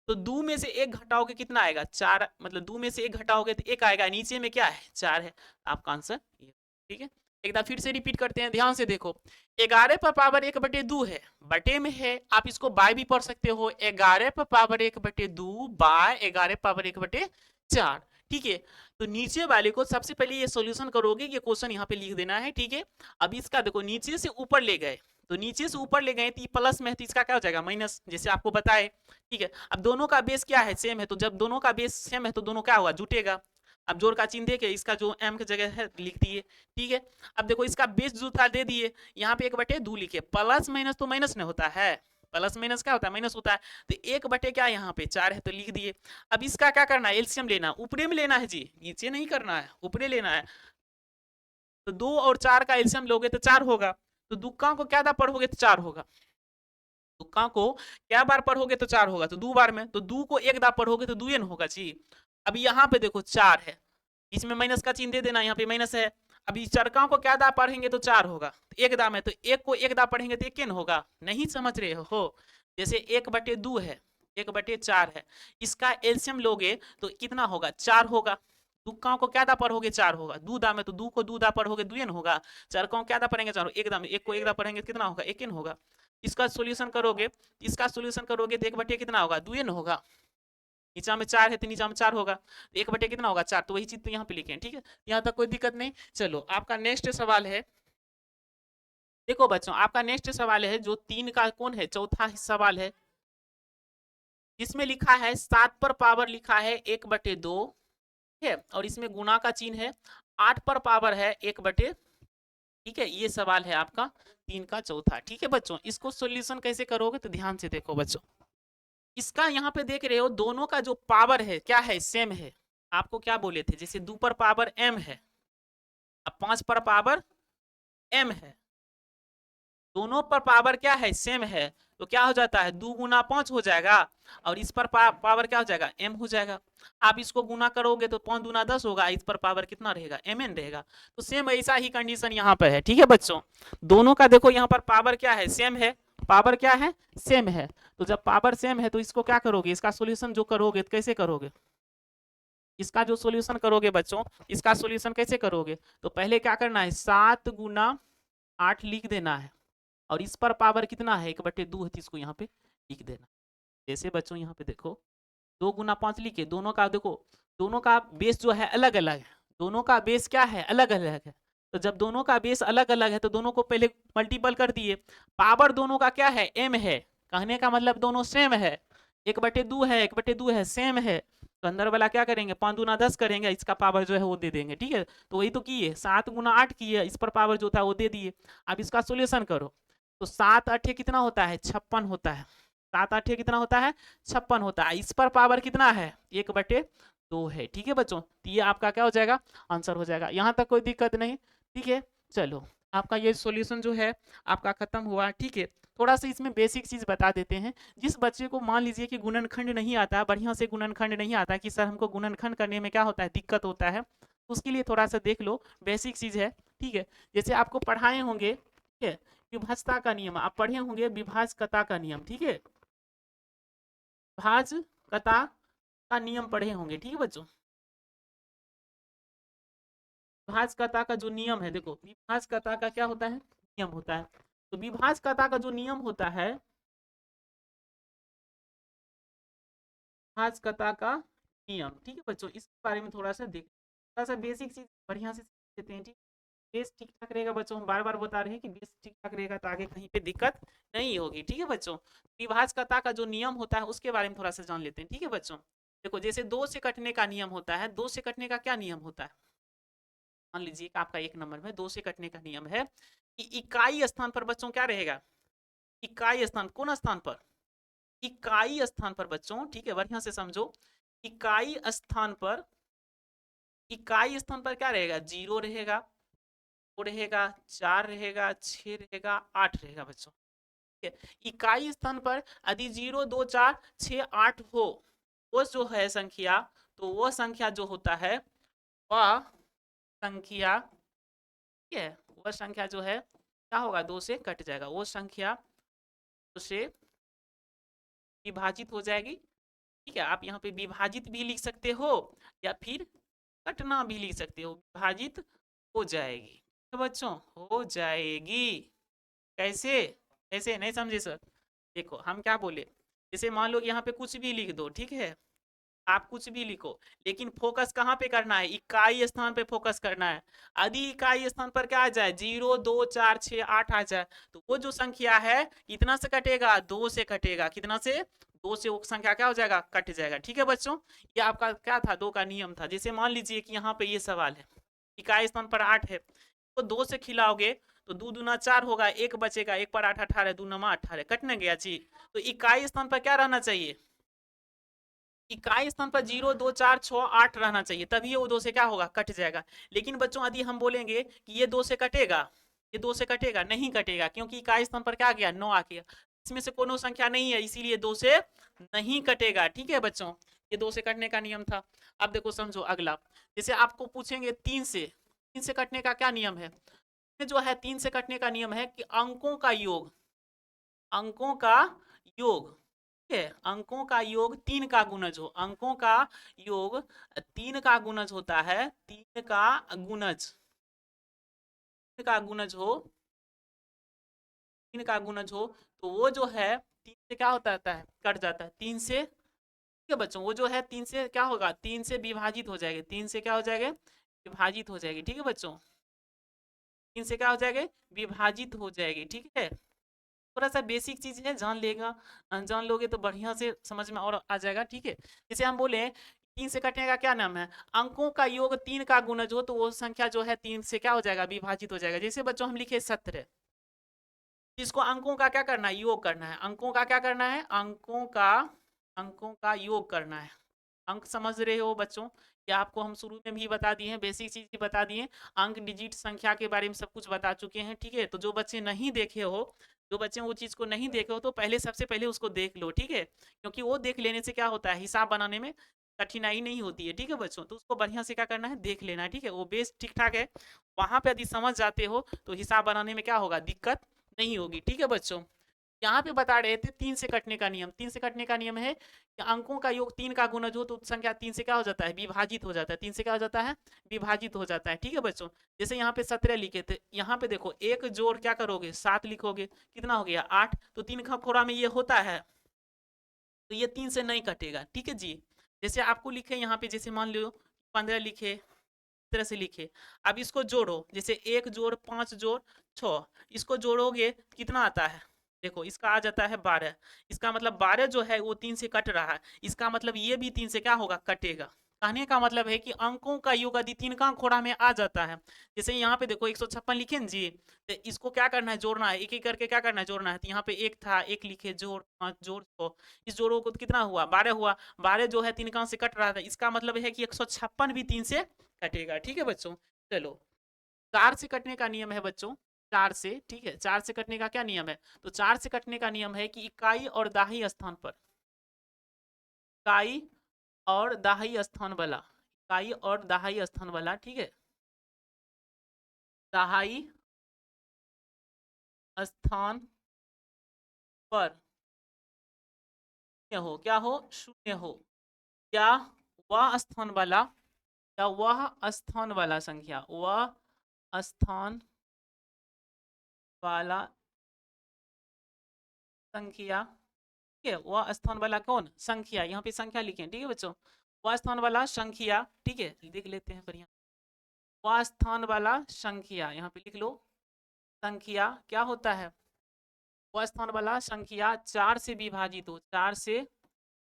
तो 2 में से 1 घटाओगे कितना आएगा 4, मतलब 2 में से 1 घटाओगे तो 1 आएगा, नीचे में क्या है 4 है, आपका आंसर ये, ठीक है। एक बार फिर से रिपीट करते हैं ध्यान से देखो, 11 पर पावर 1/2 है, बटे में है, आप इसको बाय भी पढ़ सकते हो, 11 पर पावर 1/2 बाय 11 पावर 1/4, ठीक है। तो नीचे वाले को सबसे पहले ये सॉल्यूशन करोगे, ये क्वेश्चन यहाँ पे लिख देना है, ठीक है। अब इसका देखो नीचे से ऊपर ले गए, तो नीचे से ऊपर ले गए तो प्लस में है तो इसका क्या हो जाएगा माइनस, जैसे आपको बताए, ठीक है। अब दोनों का बेस क्या है सेम है, तो जब दोनों का बेस सेम है तो दोनों क्या हुआ जुटेगा, अब जोड़ का चिन्ह देके इसका जो एम की जगह है लिख दिए, ठीक है। अब देखो इसका बेस जो था दे दिए, यहाँ पे 1/2 लिखे, प्लस माइनस तो माइनस नहीं होता है, प्लस माइनस क्या होता है माइनस होता है, तो 1 बटे क्या यहाँ पे 4 है तो लिख दिए। अब इसका क्या करना है एलसीएम लेना, ऊपरे में लेना है जी, नीचे नहीं करना है ऊपरे लेना है, तो 2 और 4 का एलसीएम लोगे तो 4 होगा, तो दुक्का को क्या पढ़ोगे तो 4 होगा, तुक्का को क्या बार पढ़ोगे तो 4 होगा, तो 2 बार में, तो 2 को 1 बार पढ़ोगे तो 2 n होगा जी। अब यहाँ पे देखो 4 है, इसमें माइनस का चिन्ह दे देना, यहाँ पे माइनस है, अब इस चरका को क्या दा पढ़ेंगे तो 4 होगा, तो 1 दाम है तो 1 को 1 दा पढ़ेंगे तो 1 n होगा, नहीं समझ रहे हो, जैसे 1/2 है 1/4 है, इसका एलसीएम लोगे तो कितना होगा 4 होगा, दुक्का को क्या दा पढ़ोगे 4 होगा, 2 दाम है तो 2 को 2 दा पढ़ोगे 2 n होगा, चरका को क्या दा पढ़ेंगे 4, 1 दाम 1 को 1 दा पढ़ेंगे कितना होगा 1 n होगा। इसका सोल्यूशन करोगे, इसका सोल्यूशन करोगे तो 1 बटे कितना होगा, 2 न होगा। नीचा में 4 है तो नीचा में 4 होगा, तो 1 बटे कितना होगा, 4। तो वही चीज तो यहाँ पे लिखे हैं, ठीक है। यहाँ तक कोई दिक्कत नहीं। चलो आपका नेक्स्ट सवाल है, देखो बच्चों आपका नेक्स्ट सवाल है जो 3 का कौन है, चौथा सवाल है, जिसमें लिखा है 7 पर पावर लिखा है 1/2, ठीक है, और इसमें गुणा का चिन्ह है। 8 पर पावर है 1/, ठीक है। ये सवाल है आपका 3 का चौथा, ठीक है बच्चों। इसको सोल्यूशन कैसे करोगे तो ध्यान से देखो बच्चों, इसका यहाँ पे देख रहे हो दोनों का जो पावर है क्या है, सेम है। आपको क्या बोले थे, जैसे 2 पर पावर m है, अब 5 पर पावर m है, दोनों पर पावर क्या है, सेम है, तो क्या हो जाता है 2 गुना 5 हो जाएगा, और इस पर पावर क्या हो जाएगा, m हो जाएगा। आप इसको गुना करोगे तो 5 दूना 10 होगा, इस पर पावर कितना रहेगा, mn रहेगा। तो सेम ऐसा ही कंडीशन यहाँ पे है, ठीक है बच्चों। दोनों का देखो यहाँ पर पावर क्या है, सेम है, पावर क्या है, सेम है। तो जब पावर सेम है तो इसको क्या करोगे, इसका सोल्यूशन जो करोगे तो कैसे करोगे, इसका जो सोल्यूशन करोगे बच्चों, इसका सोल्यूशन कैसे करोगे, तो पहले क्या करना है, 7 गुना 8 लिख देना है, और इस पर पावर कितना है, 1/2 है, तो इसको यहाँ पे लिख देना। जैसे बच्चों यहाँ पे देखो 2 गुना 5 लिखे, दोनों का देखो, दोनों का बेस जो है अलग अलग है, दोनों का बेस क्या है, अलग अलग है। तो जब दोनों का बेस अलग अलग है तो दोनों को पहले मल्टीपल कर दिए, पावर दोनों का क्या है, m है, कहने का मतलब दोनों सेम है, 1/2 है, 1/2 है, सेम है। तो अंदर वाला क्या करेंगे, 5 दूना 10 करेंगे, इसका पावर जो है वो दे देंगे, ठीक है। तो वही तो किए, 7 गुना 8 किए, इस पर पावर जो था वो दे दिए। अब इसका सोल्यूशन करो, तो 7 8 कितना होता है, 56 होता है, 7 8 कितना होता है, 56 होता है। इस पर पावर कितना है, 1/2 है, ठीक है बच्चों। तो ये आपका क्या हो जाएगा, आंसर हो जाएगा। यहाँ तक कोई दिक्कत नहीं, ठीक है। चलो आपका ये सॉल्यूशन जो है आपका खत्म हुआ, ठीक है। थोड़ा सा इसमें बेसिक चीज बता देते हैं, जिस बच्चे को मान लीजिए कि गुणनखंड नहीं आता, बढ़िया से गुणनखंड नहीं आता, कि सर हमको गुणनखंड करने में क्या होता है, दिक्कत होता है, उसके लिए थोड़ा सा देख लो, बेसिक चीज है, ठीक है। जैसे आपको पढ़ाए होंगे, ठीक है, विभाज्यता का नियम आप पढ़े होंगे, विभाजकता का नियम, ठीक है, विभाजकता का नियम पढ़े होंगे, ठीक है बच्चों। विभाजकता का जो नियम है, देखो विभाजकता का क्या होता है, नियम होता है। तो विभाजकता का जो नियम होता है, विभाजकता का नियम, ठीक है बच्चों, इसके बारे में थोड़ा सा देख, थोड़ा सा बेसिक चीज बढ़िया से सीख लेते हैं, ठीक। बेस ठीक ठाक रहेगा बच्चों, हम बार बार बता रहे हैं कि बेस ठीक ठाक रहेगा तो आगे कहीं पे दिक्कत नहीं होगी, ठीक है बच्चों। विभाजकता का जो नियम होता है उसके बारे में थोड़ा सा जान लेते हैं, ठीक है बच्चों। देखो जैसे 2 से कटने का नियम होता है, 2 से कटने का क्या नियम होता है, मान लीजिए कि आपका 1 नंबर में 2 से कटने का नियम है कि इकाई स्थान पर बच्चों क्या रहेगा, इकाई स्थान, कौन स्थान पर, इकाई स्थान पर बच्चों, ठीक है, बढ़िया से समझो, इकाई स्थान पर, इकाई स्थान पर क्या रहेगा, 0 रहेगा, 2 रहेगा, 4 रहेगा, 6 रहेगा, 8 रहेगा बच्चों, ठीक है। इकाई स्थान पर यदि 0 2 4 6 8 हो, वो जो है संख्या, तो वो संख्या जो होता है, वह संख्या, ठीक है, वह संख्या जो है क्या होगा, 2 से कट जाएगा, वो संख्या 2 से विभाजित हो जाएगी, ठीक है। आप यहाँ पे विभाजित भी लिख सकते हो या फिर कटना भी लिख सकते हो, विभाजित हो जाएगी, तो बच्चों हो जाएगी। कैसे, कैसे नहीं समझे सर, देखो हम क्या बोले, जैसे मान लो यहाँ पे कुछ भी लिख दो, ठीक है, आप कुछ भी लिखो, लेकिन फोकस कहाँ पे करना है, इकाई स्थान पे फोकस करना है। यदि इकाई स्थान पर क्या आ जाए, 0 2 4 6 8 आ जाए, तो वो जो संख्या है कितना से कटेगा, 2 से कटेगा, कितना से, 2 से वो संख्या क्या हो जाएगा, कट जाएगा, ठीक है बच्चों। ये आपका क्या था, 2 का नियम था। जैसे मान लीजिए कि यहाँ पे ये सवाल है, इकाई स्थान पर 8 है, तो 2 से खिलाओगे तो 2 दूना 4 होगा, 1 बचेगा, 1 पर 8 18, 2 नमा 18, कटने गया जी। तो इकाई स्थान पर क्या रहना चाहिए, इकाई स्थान पर 0 2 4 6 8 रहना चाहिए, तभी वो 2 से क्या होगा, कट जाएगा। लेकिन बच्चों यदि हम बोलेंगे कि ये 2 से कटेगा, ये 2 से कटेगा, नहीं कटेगा, क्योंकि इकाई स्थान पर क्या आ गया, 9 आ गया, इसमें से कोनो संख्या नहीं है, इसीलिए 2 से नहीं कटेगा, ठीक है बच्चों। ये 2 से कटने का नियम था। अब देखो समझो अगला, जैसे आपको पूछेंगे 3 से, 3 से कटने का क्या नियम है, जो है 3 से कटने का नियम है कि अंकों का योग, अंकों का योग, ठीक है, अंकों का योग 3 का गुणज हो, अंकों का योग 3 का गुणज होता है, 3 का गुणज, 3 का गुणज हो, 3 का गुणज हो तो वो जो है 3 से क्या होता है, कट जाता है 3 से। ठीक है बच्चों, वो जो है 3 से क्या होगा, 3 से विभाजित हो जाएगी, 3 से क्या हो जाएगा, विभाजित हो जाएगी। ठीक है बच्चों, 3 से क्या हो जाएगा, विभाजित हो जाएगी। ठीक है, थोड़ा सा बेसिक चीज है, जान लेगा, जान लोगे तो बढ़िया से समझ में और आ जाएगा। ठीक है, जैसे हम बोले 3 से कटने का क्या नाम है, अंकों का योग 3 का गुणज हो तो वो संख्या जो है 3 से क्या हो जाएगा, विभाजित हो जाएगा। जैसे बच्चों हम लिखे 17, इसको अंकों का क्या करना है, योग करना है। अंकों का क्या करना है, अंकों का योग करना है। अंक समझ रहे हो बच्चों, या आपको हम शुरू में भी बता दिए हैं, बेसिक चीज भी बता दिए, अंक डिजिट संख्या के बारे में सब कुछ बता चुके हैं। ठीक है, तो जो बच्चे नहीं देखे हो, जो बच्चे वो चीज को नहीं देखे हो तो पहले सबसे पहले उसको देख लो। ठीक है, क्योंकि वो देख लेने से क्या होता है, हिसाब बनाने में कठिनाई नहीं होती है। ठीक है बच्चों, तो उसको बढ़िया से क्या करना है, देख लेना है। ठीक है, वो बेस ठीक ठाक है, वहां पे यदि समझ जाते हो तो हिसाब बनाने में क्या होगा, दिक्कत नहीं होगी। ठीक है बच्चों, यहाँ पे बता रहे थे 3 से कटने का नियम। 3 से कटने का नियम है कि अंकों का योग 3 का गुणज हो तो संख्या 3 से क्या हो जाता है, विभाजित हो जाता है। 3 से क्या हो जाता है, विभाजित हो जाता है। ठीक है बच्चों, जैसे यहाँ पे 17 लिखे थे, यहाँ पे देखो एक जोड़ क्या करोगे, 7 लिखोगे, कितना हो गया 8, तो 3 का खोरा में ये होता है तो ये 3 से नहीं कटेगा। ठीक है जी, जैसे आपको लिखे यहाँ पे, जैसे मान लो 15 लिखे, तरह से लिखे। अब इसको जोड़ो, जैसे 1 जोड़ 5 जोड़ 6, इसको जोड़ोगे कितना आता है, देखो इसका आ जाता है 12। इसका मतलब 12 जो है वो 3 से कट रहा है, इसका मतलब ये भी 3 से क्या होगा, कटेगा। कहने का मतलब है कि अंकों का योग यदि 3 का खोड़ा में आ जाता है, जैसे यहाँ पे देखो 156 लिखे न जी, तो इसको क्या करना है, जोड़ना है, एक एक करके क्या करना है, जोड़ना है। तो यहाँ पे एक था, एक लिखे, जोड़ 5 जोड़ 6, इस जोड़ों को कितना हुआ, 12 हुआ। 12 जो है 3 का से कट रहा था, इसका मतलब है कि 156 भी 3 से कटेगा। ठीक है बच्चों, चलो 4 से कटने का नियम है बच्चों, 4 से। ठीक है, 4 से कटने का क्या नियम है, तो 4 से कटने का नियम है कि इकाई और दाही स्थान पर, इकाई और दाही स्थान वाला, इकाई और दहाई स्थान वाला, ठीक है, दहाई स्थान पर क्या हो, शून्य हो, या वह स्थान वाला, या वह स्थान वाला संख्या, वह स्थान वाला संख्या। ठीक है, वह स्थान वाला कौन, संख्या, यहाँ पे संख्या लिखे। ठीक है बच्चों, वह स्थान वाला संख्या। ठीक है, लिख लेते हैं बढ़िया, वह स्थान वाला संख्या, यहाँ पे लिख लो, संख्या क्या होता है, वह स्थान वाला संख्या 4 से विभाजित हो, 4 से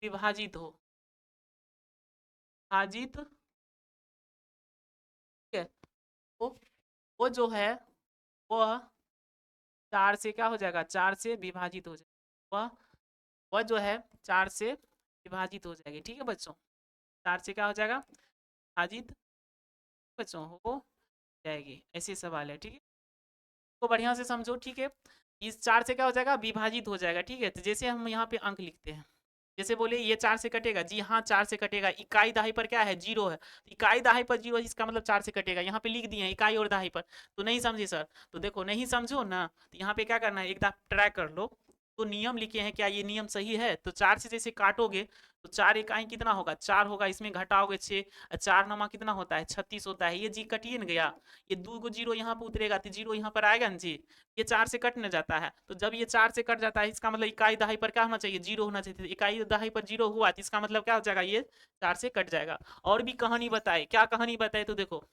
विभाजित हो, विभाजित। ठीक है, वो वो जो है वह 4 से क्या हो जाएगा, 4 से विभाजित हो जाएगा, वह जो है 4 से विभाजित हो जाएगी। ठीक है बच्चों, 4 से क्या हो जाएगा, विभाजित बच्चों हो जाएगी। ऐसे सवाल है। ठीक है, तो बढ़िया से समझो। ठीक है, इस 4 से क्या हो जाएगा, विभाजित हो जाएगा। ठीक है, तो जैसे हम यहाँ पे अंक लिखते हैं, जैसे बोले ये 4 से कटेगा, जी हाँ 4 से कटेगा। इकाई दहाई पर क्या है, 0 है, तो इकाई दहाई पर 0 है, इसका मतलब 4 से कटेगा। यहाँ पे लिख दिए हैं इकाई और दहाई पर, तो नहीं समझे सर, तो देखो नहीं समझो ना, तो यहाँ पे क्या करना है, एक बार ट्राई कर लो, तो नियम लिखे हैं, क्या ये नियम सही है, तो 4 से जैसे काटोगे तो 4 इकाई कितना होगा, 4 होगा, इसमें घटाओगे 6, 4 नमा कितना होता है, 36 होता है। ये जी कटिए न गया, ये 2 को 0 यहाँ पे उतरेगा तो 0 यहाँ पर आएगा ना जी, ये 4 से कट न जाता है। तो जब ये 4 से कट जाता है, इसका मतलब इकाई दहाई पर क्या होना चाहिए, 0 होना चाहिए। तो इकाई दहाई पर 0 हुआ तो इसका मतलब क्या हो जाएगा, ये 4 से कट जाएगा। और भी कहानी बताए, क्या कहानी बताए, तो देखो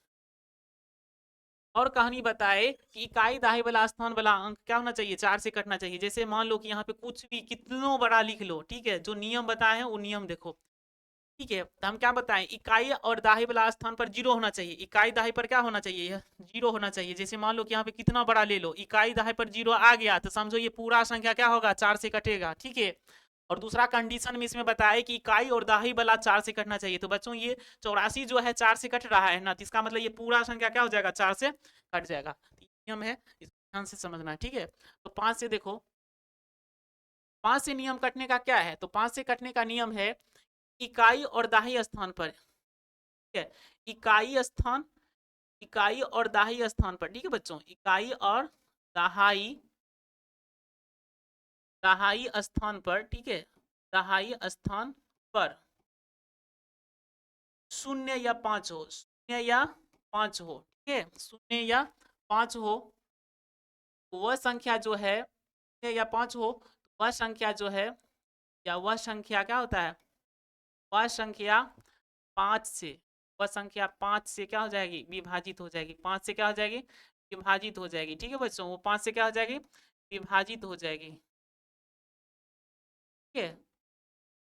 और कहानी बताए कि इकाई दहाई वाला स्थान वाला अंक क्या होना चाहिए, 4 से कटना चाहिए। जैसे मान लो कि यहाँ पे कुछ भी कितनों बड़ा लिख लो, ठीक है, जो नियम बताए हैं वो नियम देखो। ठीक है, तो हम क्या बताएं, इकाई और दाही वाला स्थान पर 0 होना चाहिए, इकाई दाही पर क्या होना चाहिए, यह 0 होना चाहिए। जैसे मान लो कि यहाँ पे कितना बड़ा ले लो, इकाई दाही पर 0 आ गया तो समझो ये पूरा संख्या क्या होगा, 4 से कटेगा। ठीक है, और दूसरा कंडीशन में इसमें बताया कि इकाई और दाही वाला 4 से कटना चाहिए। तो बच्चों ये 84 जो है 4 से कट रहा है ना, तो इसका मतलब ये पूरा संख्या क्या हो जाएगा, 4 से कट जाएगा। तो ये नियम है, इसको ध्यान से समझना है। ठीक है, तो 5 से देखो, 5 से नियम कटने का क्या है, तो 5 से कटने का नियम है इकाई और दाही स्थान पर। ठीक है, इकाई स्थान, इकाई और दाही स्थान पर। ठीक है बच्चों, इकाई और दहाई, दहाई स्थान पर। ठीक है, दहाई स्थान पर 0 या 5 हो, 0 या 5 हो। ठीक है, 0 या 5 हो, वह संख्या जो है या 5 हो, तो वह संख्या जो है, या वह संख्या क्या होता है, वह संख्या 5 से, वह संख्या 5 से क्या हो जाएगी, विभाजित हो जाएगी। 5 से क्या हो जाएगी, विभाजित हो जाएगी। ठीक है बच्चों, वो 5 से क्या हो जाएगी, विभाजित हो जाएगी। ठीक है,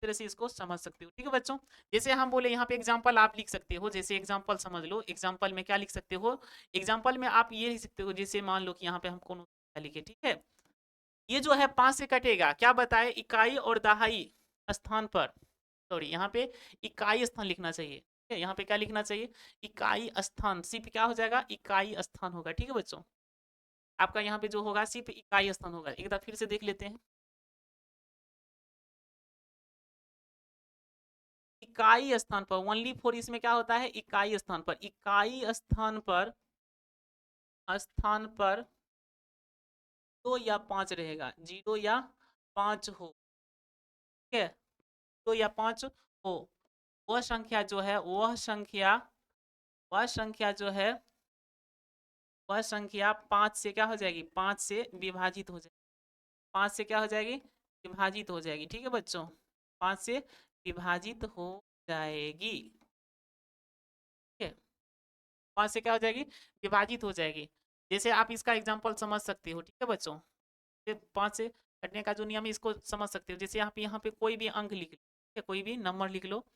तरह से इसको समझ सकते हो। ठीक है बच्चों, जैसे हम बोले यहाँ पे एग्जांपल आप लिख सकते हो, जैसे एग्जांपल समझ लो, एग्जांपल में क्या लिख सकते हो, एग्जांपल में आप ये लिख सकते हो, जैसे मान लो कि यहाँ पे हम कौन लिखे, ठीक है, ये जो है 5 से कटेगा, क्या बताए, इकाई और दहाई स्थान पर, सॉरी यहाँ पे इकाई स्थान लिखना चाहिए। ठीक है, यहाँ पे क्या लिखना चाहिए, इकाई स्थान, सिर्फ क्या हो जाएगा, इकाई स्थान होगा। ठीक है बच्चों, आपका यहाँ पे जो होगा सिर्फ इकाई स्थान होगा। एक बार फिर से देख लेते हैं, इकाई स्थान पर, ओनली फॉर इसमें क्या होता है, इकाई स्थान पर, इकाई स्थान पर, स्थान पर 2 या 5 रहेगा, 0 या 5 हो। ठीक है, 2 या 5 हो, वह संख्या जो है, वह संख्या जो है, वह संख्या 5 से क्या हो जाएगी, 5 से विभाजित हो जाएगी, 5 से क्या हो जाएगी, विभाजित हो जाएगी। ठीक है बच्चों, 5 से विभाजित हो जाएगी। ठीक है, 5 से क्या हो जाएगी, विभाजित हो जाएगी। जैसे आप इसका एग्जांपल समझ सकते हो। ठीक है बच्चों, 5 से कटने का जो नियम है इसको समझ सकते हो। जैसे आप यहाँ पे कोई भी अंक लिख लो, ठीक है, कोई भी नंबर लिख लो,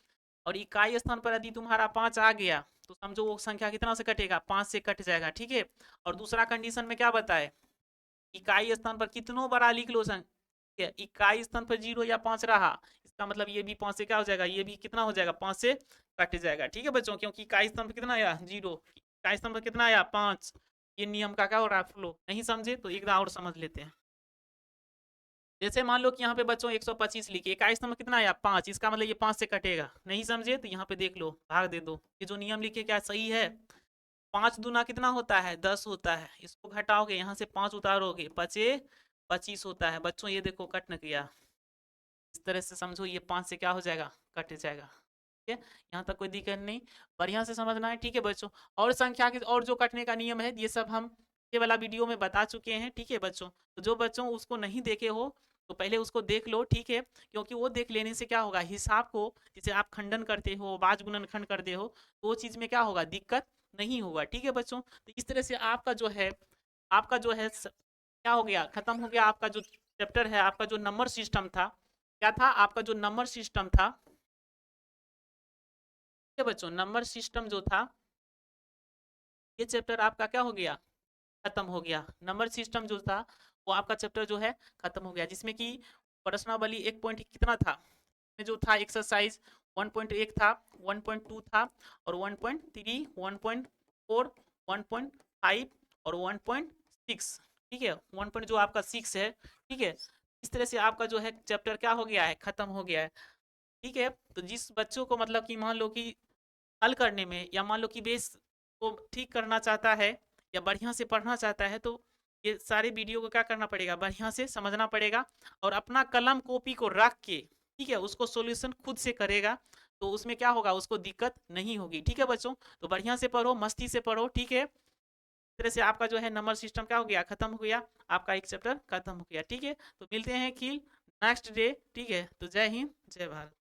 और इकाई स्थान पर यदि तुम्हारा 5 आ गया, तो समझो वो संख्या कितना से कटेगा, 5 से कट जाएगा। ठीक है, और दूसरा कंडीशन में क्या बताए, इकाई स्थान पर कितनों बड़ा लिख लो संख्या, इकाई स्थान पर 0 या 5 रहा, इसका मतलब ये भी 5 से क्या हो जाएगा, ये भी कितना हो जाएगा, 5 से कट जाएगा। ठीक है बच्चों, क्योंकि इकाई स्थान पर कितना आया, 0, इकाई स्थान पर कितना आया, 5। ये नियम का क्या हो रहा है, फ्लो। नहीं समझे तो एक बार और समझ लेते हैं। जैसे मान लो कि यहाँ पे बच्चों 125 लिखे, इकाई नंबर कितना आया, 5, इसका मतलब ये 5 से कटेगा। नहीं समझे तो यहाँ पे देख लो, भाग दे दो, ये जो नियम लिखे क्या सही है, 5 दूना कितना होता है, 10 होता है, इसको घटाओगे, यहाँ से 5 उतारोगे, 5 25 होता है। बच्चों ये देखो कट न किया, इस तरह से समझो, ये 5 से क्या हो जाएगा, कट जाएगा। ठीक है, यहाँ तक कोई दिक्कत नहीं, बढ़िया से समझना है। ठीक है बच्चों, और संख्या के और जो कटने का नियम है, ये सब हम ये वाला वीडियो में बता चुके हैं। ठीक है बच्चों, तो जो बच्चों उसको नहीं देखे हो तो पहले उसको देख लो। ठीक है, क्योंकि वो देख लेने से क्या होगा, हिसाब को जैसे आप खंडन करते हो, बाज गुणनखंड करते हो, तो वो चीज़ में क्या होगा, दिक्कत नहीं होगा। ठीक है बच्चों, तो इस तरह से आपका जो है, आपका जो है क्या हो गया, खत्म हो गया आपका जो चैप्टर है, आपका जो नंबर सिस्टम था, क्या था आपका जो नंबर सिस्टम था। ठीक है बच्चों, नंबर सिस्टम जो था, ये चैप्टर आपका क्या हो गया, खत्म हो गया। नंबर सिस्टम जो था वो आपका चैप्टर जो है खत्म हो गया, जिसमें कि प्रश्नावली 1 पॉइंट कितना था, जो था एक्सरसाइज 1.1 था, 1.2 था, और 1.3, 1.4, 1.5 और 1.6। ठीक है, 1 जो आपका 6 है। ठीक है, इस तरह से आपका जो है चैप्टर क्या हो गया है, खत्म हो गया है। ठीक है, तो जिस बच्चों को मतलब कि मान लो कि हल करने में, या मान लो कि बेस को ठीक करना चाहता है, या बढ़िया से पढ़ना चाहता है, तो ये सारे वीडियो को क्या करना पड़ेगा, बढ़िया से समझना पड़ेगा, और अपना कलम कॉपी को रख के, ठीक है, उसको सॉल्यूशन खुद से करेगा, तो उसमें क्या होगा, उसको दिक्कत नहीं होगी। ठीक है बच्चों, तो बढ़िया से पढ़ो, मस्ती से पढ़ो। ठीक है, इस तरह से आपका जो है नंबर सिस्टम क्या हो गया, खत्म हो गया, आपका एक चैप्टर खत्म हो गया। ठीक है, तो मिलते हैं कि नेक्स्ट डे। ठीक है, तो जय हिंद, जय भारत।